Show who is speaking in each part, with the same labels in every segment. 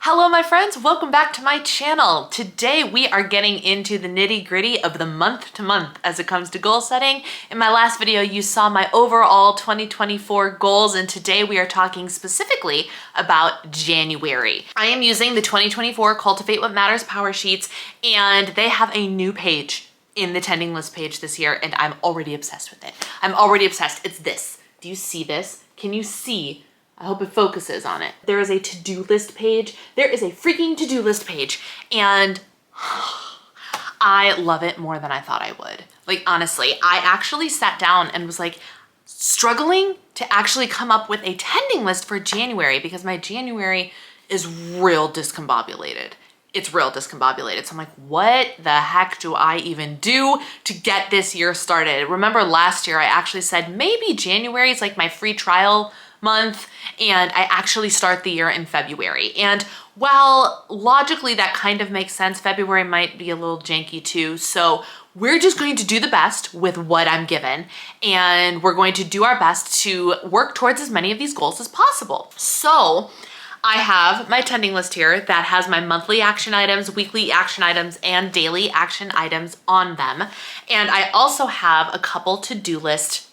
Speaker 1: Hello my friends, welcome back to my channel. Today we are getting into the nitty-gritty of the month to month as it comes to goal setting. In my last video you saw my overall 2024 goals, and today we are talking specifically about January. I am using the 2024 Cultivate What Matters Power Sheets, and they have a new page in the tending list page this year, and I'm already obsessed with it. I'm already obsessed. It's this. Do you see this? Can you see? I hope it focuses on it. There is a to-do list page. There is a freaking to-do list page, and I love it more than I thought I would. Like, honestly, I actually sat down and was like struggling to actually come up with a tending list for January because my January is real discombobulated. It's real discombobulated. So I'm like, what the heck do I even do to get this year started? Remember last year I actually said maybe January is like my free trial month, and I actually start the year in February. And while logically that kind of makes sense, February might be a little janky too. So we're just going to do the best with what I'm given, and we're going to do our best to work towards as many of these goals as possible. So I have my tending list here that has my monthly action items, weekly action items, and daily action items on them. And I also have a couple to-do list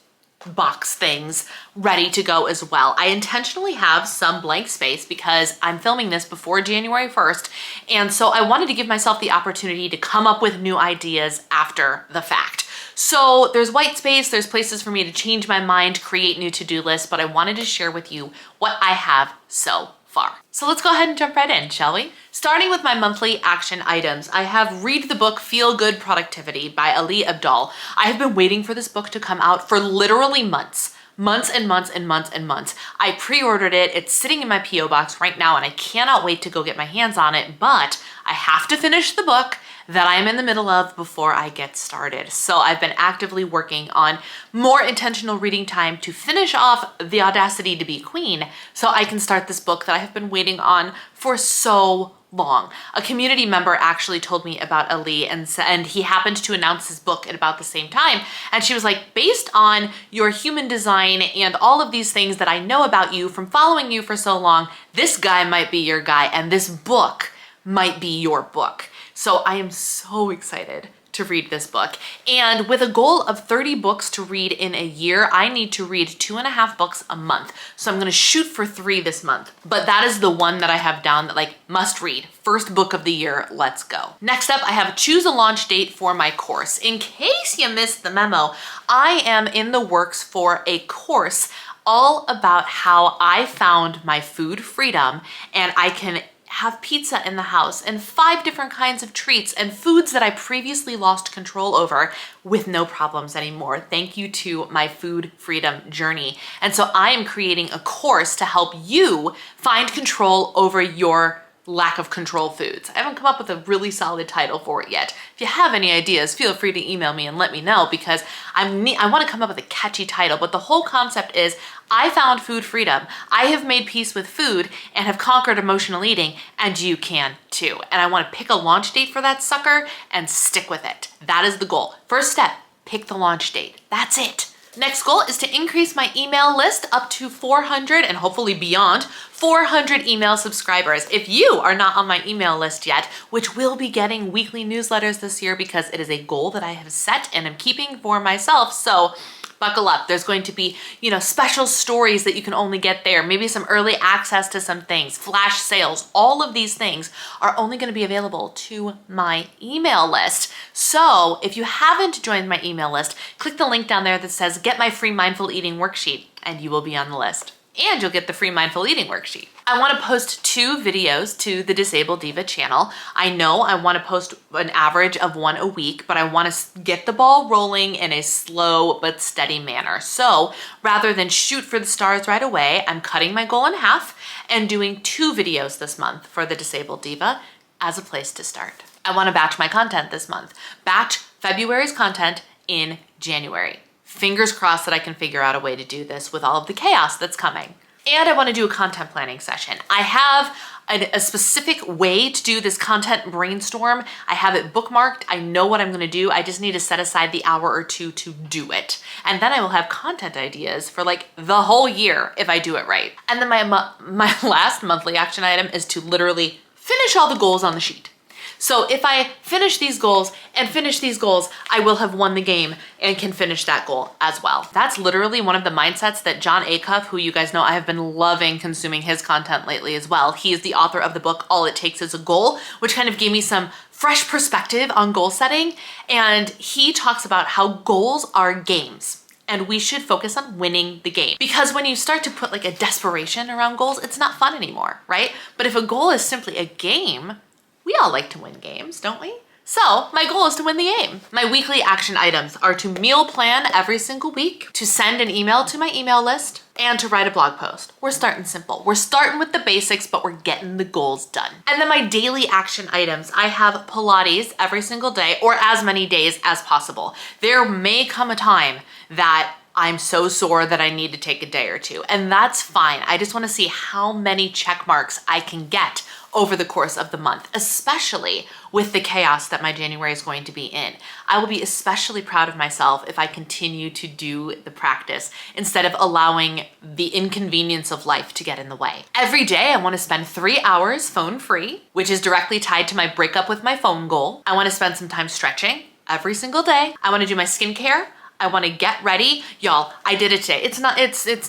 Speaker 1: box things ready to go as well. I intentionally have some blank space because I'm filming this before January 1st. And so I wanted to give myself the opportunity to come up with new ideas after the fact. So there's white space, there's places for me to change my mind, create new to-do lists, but I wanted to share with you what I have so far. So let's go ahead and jump right in, shall we? Starting with my monthly action items, I have read the book Feel Good Productivity by Ali Abdaal. I have been waiting for this book to come out for literally months. Months and months and months and months. I pre-ordered it. It's sitting in my P.O. box right now, and I cannot wait to go get my hands on it, but I have to finish the book that I am in the middle of before I get started. So I've been actively working on more intentional reading time to finish off The Audacity to Be Queen so I can start this book that I have been waiting on for so long. A community member actually told me about Ali, and he happened to announce his book at about the same time. And she was like, based on your human design and all of these things that I know about you from following you for so long, this guy might be your guy and this book might be your book. So I am so excited to read this book. And with a goal of 30 books to read in a year, I need to read 2.5 books a month. So I'm gonna shoot for 3 this month. But that is the one that I have down that like must read. First book of the year, let's go. Next up, I have choose a launch date for my course. In case you missed the memo, I am in the works for a course all about how I found my food freedom, and I can have pizza in the house and 5 different kinds of treats and foods that I previously lost control over with no problems anymore. Thank you to my food freedom journey. And so I am creating a course to help you find control over your lack of control foods. I haven't come up with a really solid title for it yet. If you have any ideas, feel free to email me and let me know, because I want to come up with a catchy title. But the whole concept is I found food freedom. I have made peace with food and have conquered emotional eating, and you can too. And I want to pick a launch date for that sucker and stick with it. That is the goal. First step, pick the launch date. That's it. Next goal is to increase my email list up to 400 and hopefully beyond 400 email subscribers. If you are not on my email list yet, which will be getting weekly newsletters this year because it is a goal that I have set and am keeping for myself, so buckle up. There's going to be, special stories that you can only get there, maybe some early access to some things, flash sales. All of these things are only going to be available to my email list. So if you haven't joined my email list, click the link down there that says get my free mindful eating worksheet, and you will be on the list. And you'll get the free mindful eating worksheet. I want to post 2 videos to the Disabled Diva channel. I know I want to post an average of 1 a week, but I want to get the ball rolling in a slow but steady manner. So rather than shoot for the stars right away, I'm cutting my goal in half and doing 2 videos this month for the Disabled Diva as a place to start. I want to batch my content this month. Batch February's content in January. Fingers crossed that I can figure out a way to do this with all of the chaos that's coming. And I want to do a content planning session. I have a specific way to do this content brainstorm. I have it bookmarked. I know what I'm gonna do. I just need to set aside the hour or two to do it. And then I will have content ideas for like the whole year if I do it right. And then my last monthly action item is to literally finish all the goals on the sheet. So if I finish these goals and finish these goals, I will have won the game and can finish that goal as well. That's literally one of the mindsets that John Acuff, who you guys know I have been loving consuming his content lately as well. He is the author of the book, All It Takes Is a Goal, which kind of gave me some fresh perspective on goal setting. And he talks about how goals are games. And we should focus on winning the game. Because when you start to put like a desperation around goals, it's not fun anymore, right? But if a goal is simply a game, we all like to win games, don't we? So my goal is to win the game. My weekly action items are to meal plan every single week, to send an email to my email list, and to write a blog post. We're starting simple. We're starting with the basics, but we're getting the goals done. And then my daily action items, I have Pilates every single day or as many days as possible. There may come a time that I'm so sore that I need to take a day or two, and that's fine. I just wanna see how many check marks I can get over the course of the month, especially with the chaos that my January is going to be in. I will be especially proud of myself if I continue to do the practice instead of allowing the inconvenience of life to get in the way. Every day I wanna spend 3 hours phone free, which is directly tied to my breakup with my phone goal. I wanna spend some time stretching every single day. I wanna do my skincare. I wanna get ready. Y'all, I did it today. It's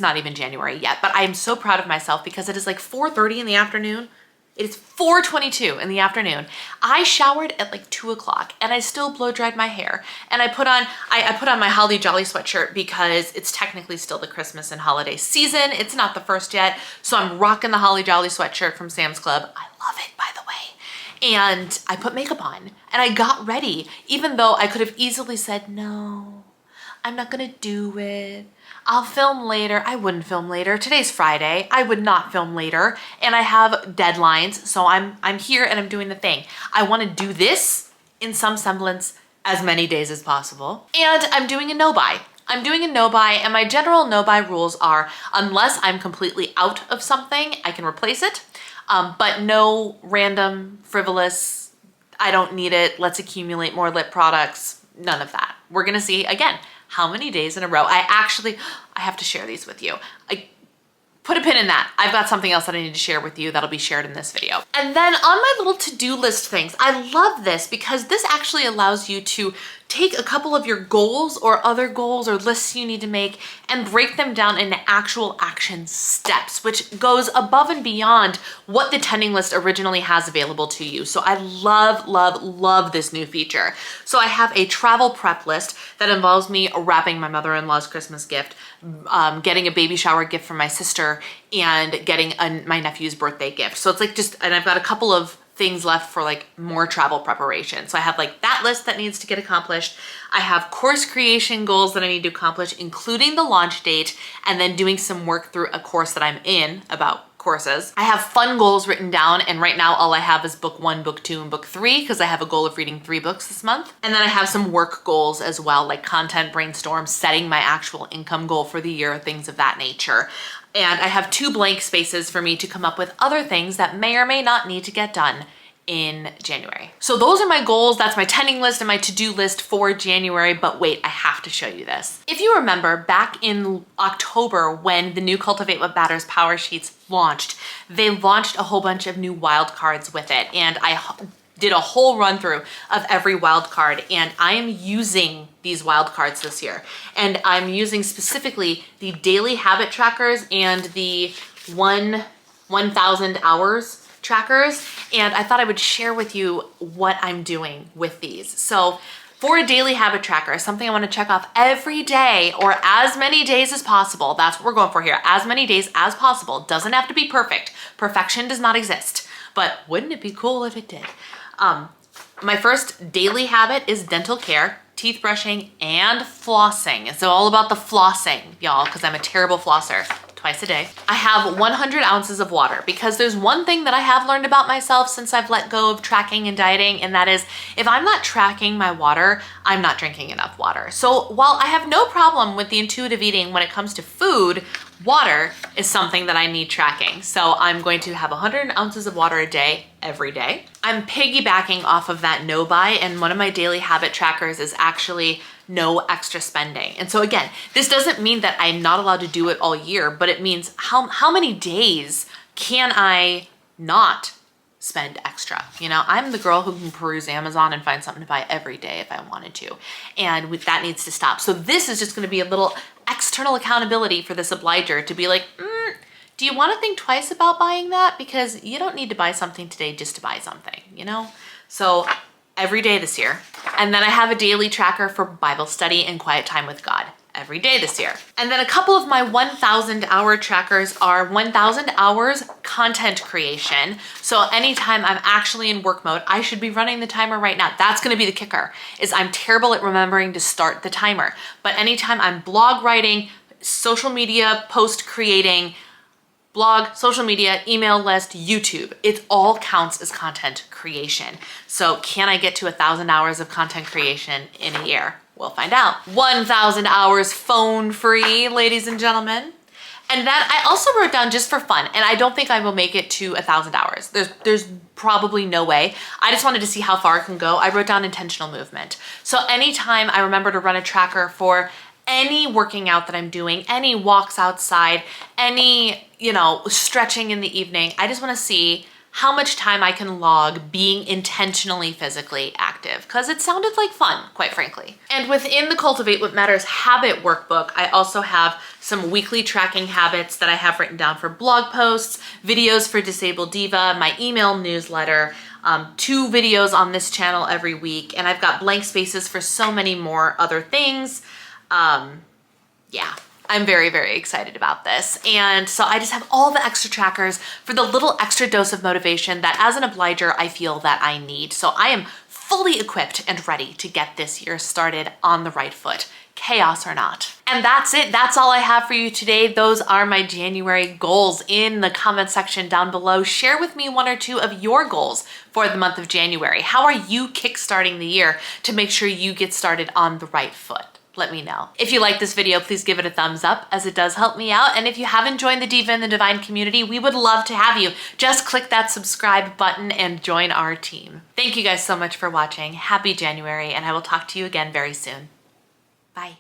Speaker 1: not even January yet, but I'm so proud of myself because it is like 4:30 in the afternoon. It is 4:22 in the afternoon. I showered at like 2 o'clock and I still blow dried my hair. And I put on my Holly Jolly sweatshirt because it's technically still the Christmas and holiday season. It's not the first yet. So I'm rocking the Holly Jolly sweatshirt from Sam's Club. I love it, by the way. And I put makeup on and I got ready, even though I could have easily said, no, I'm not gonna do it. I'll film later. I wouldn't film later. Today's Friday. I would not film later. And I have deadlines, so I'm here and I'm doing the thing. I wanna do this in some semblance as many days as possible. And I'm doing a no-buy. I'm doing a no-buy, and my general no-buy rules are, unless I'm completely out of something, I can replace it. But no random, frivolous, I don't need it, let's accumulate more lip products, none of that. We're gonna see, again, how many days in a row. I have to share these with you. Put a pin in that. I've got something else that I need to share with you that'll be shared in this video. And then on my little to-do list things, I love this because this actually allows you to take a couple of your goals or other goals or lists you need to make and break them down into actual action steps, which goes above and beyond what the tending list originally has available to you. So I love, love, love this new feature. So I have a travel prep list that involves me wrapping my mother-in-law's Christmas gift, getting a baby shower gift for my sister, and getting my nephew's birthday gift. So it's like and I've got a couple of things left for like more travel preparation. So I have like that list that needs to get accomplished. I have course creation goals that I need to accomplish, including the launch date, and then doing some work through a course that I'm in about courses. I have fun goals written down, and right now all I have is book 1, book 2, and book 3 because I have a goal of reading 3 books this month. And then I have some work goals as well, like content brainstorm, setting my actual income goal for the year, things of that nature. And I have 2 blank spaces for me to come up with other things that may or may not need to get done in January. So those are my goals. That's my tending list and my to-do list for January. But wait, I have to show you this. If you remember back in October when the new Cultivate What Matters Power Sheets launched, they launched a whole bunch of new wildcards with it. And I did a whole run through of every wildcard, and I am using these wildcards this year. And I'm using specifically the daily habit trackers and the 1,000 hours trackers. And I thought I would share with you what I'm doing with these. So for a daily habit tracker, something I want to check off every day or as many days as possible. That's what we're going for here. As many days as possible. Doesn't have to be perfect. Perfection does not exist. But wouldn't it be cool if it did? My first daily habit is dental care, teeth brushing, and flossing. It's all about the flossing, y'all, because I'm a terrible flosser. Twice a day. I have 100 ounces of water because there's one thing that I have learned about myself since I've let go of tracking and dieting, and that is if I'm not tracking my water, I'm not drinking enough water. So while I have no problem with the intuitive eating when it comes to food, Water is something that I need tracking. So I'm going to have 100 ounces of water a day, every day. I'm piggybacking off of that no buy, and one of my daily habit trackers is actually no extra spending. And so again, this doesn't mean that I'm not allowed to do it all year, but it means how many days can I not spend extra? You know, I'm the girl who can peruse Amazon and find something to buy every day if I wanted to. And that needs to stop. So this is just gonna be a little external accountability for this obliger to be like, do you wanna think twice about buying that? Because you don't need to buy something today just to buy something, you know? So every day this year. And then I have a daily tracker for Bible study and quiet time with God every day this year. And then a couple of my 1,000 hour trackers are 1,000 hours content creation. So anytime I'm actually in work mode, I should be running the timer right now. That's gonna be the kicker, is I'm terrible at remembering to start the timer. But anytime I'm blog writing, social media post creating, blog, social media, email list, YouTube, it all counts as content creation. So can I get to 1,000 hours of content creation in a year? We'll find out. 1,000 hours phone free, ladies and gentlemen. And that I also wrote down just for fun, and I don't think I will make it to 1,000 hours. There's probably no way. I just wanted to see how far it can go. I wrote down intentional movement. So anytime I remember to run a tracker for any working out that I'm doing, any walks outside, any, stretching in the evening, I just wanna see how much time I can log being intentionally physically active, because it sounded like fun, quite frankly. And within the Cultivate What Matters habit workbook, I also have some weekly tracking habits that I have written down for blog posts, videos for Disabled Diva, my email newsletter, 2 videos on this channel every week, and I've got blank spaces for so many more other things. Yeah. I'm very, very excited about this. And so I just have all the extra trackers for the little extra dose of motivation that as an obliger, I feel that I need. So I am fully equipped and ready to get this year started on the right foot, chaos or not. And that's it. That's all I have for you today. Those are my January goals. In the comment section down below, share with me 1 or 2 of your goals for the month of January. How are you kickstarting the year to make sure you get started on the right foot? Let me know. If you like this video, please give it a thumbs up, as it does help me out. And if you haven't joined the Diva and the Divine community, we would love to have you. Just click that subscribe button and join our team. Thank you guys so much for watching. Happy January, and I will talk to you again very soon. Bye.